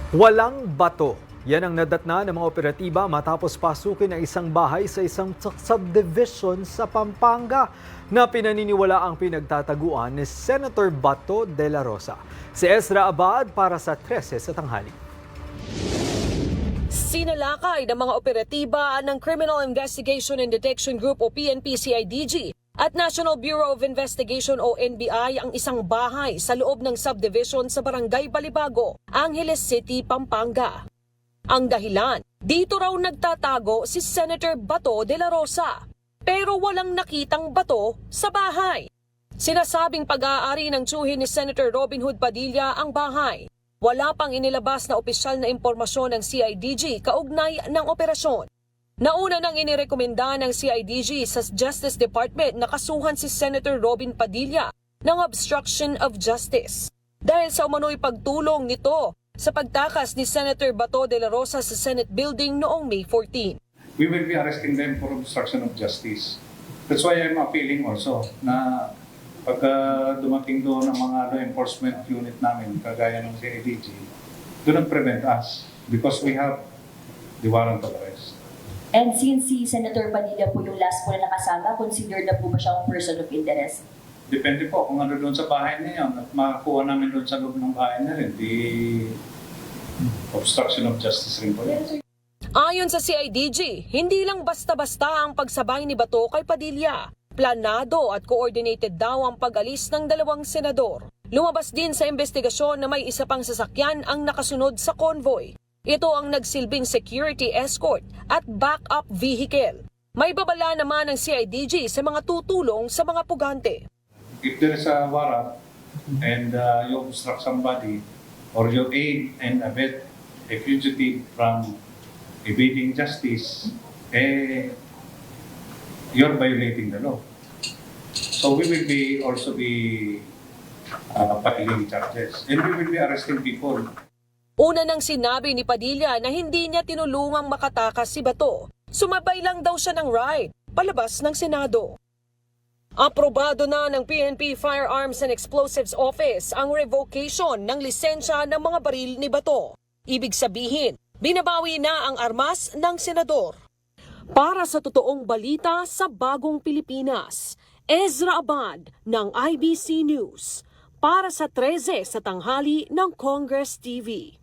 Walang bato. Yan ang nadatna ng mga operatiba matapos pasukin ang isang bahay sa isang subdivision sa Pampanga na pinaniniwala ang pinagtataguan ni Senator Bato de la Rosa. Si Ezra Abad para sa 13 sa tanghali. Sinalakay ng mga operatiba ng Criminal Investigation and Detection Group o PNP-CIDG at National Bureau of Investigation o NBI ang isang bahay sa loob ng subdivision sa Barangay Balibago, Angeles City, Pampanga. Ang dahilan, dito raw nagtatago si Senator Bato de la Rosa pero walang nakitang bato sa bahay. Sinasabing pag-aari ng tiyuhin ni Senator Robin Hood Padilla ang bahay. Wala pang inilabas na opisyal na impormasyon ng CIDG kaugnay ng operasyon. Nauna nang inirekomenda ng CIDG sa Justice Department na kasuhan si Senator Robin Padilla ng obstruction of justice dahil sa umano'y pagtulong nito sa pagtakas ni Senator Bato de la Rosa sa Senate Building noong May 14. We will be arresting them for obstruction of justice. That's why I'm appealing also na pag dumating doon ang mga law enforcement unit namin, kagaya ng CIDG, do not prevent us because we have the warrant of arrest. And since si Senator Padilla po yung last po na nakasama, considered na po ba siyang person of interest? Depende po kung ano doon sa bahay niya at makakuha namin doon sa loob ng bahay na rin, the obstruction of justice rin po. Ayon sa CIDG, hindi lang basta-basta ang pagsabay ni Bato kay Padilla. Planado at coordinated daw ang pag-alis ng dalawang senador. Lumabas din sa investigasyon na may isa pang sasakyan ang nakasunod sa convoy. Ito ang nagsilbing security escort at backup vehicle. May babala naman ng CIDG sa mga tutulong sa mga pugante. If there is a warrant and you obstruct somebody or you aid and abet a fugitive from evading justice, you're violating the law. So we will also be filing charges and we will be arresting people. Una nang sinabi ni Padilla na hindi niya tinulungang makatakas si Bato. Sumabay lang daw siya ng ride palabas ng Senado. Aprobado na ng PNP Firearms and Explosives Office ang revocation ng lisensya ng mga baril ni Bato. Ibig sabihin, binabawi na ang armas ng senador. Para sa totoong balita sa Bagong Pilipinas, Ezra Abad ng IBC News. Para sa 13 sa tanghali ng Congress TV.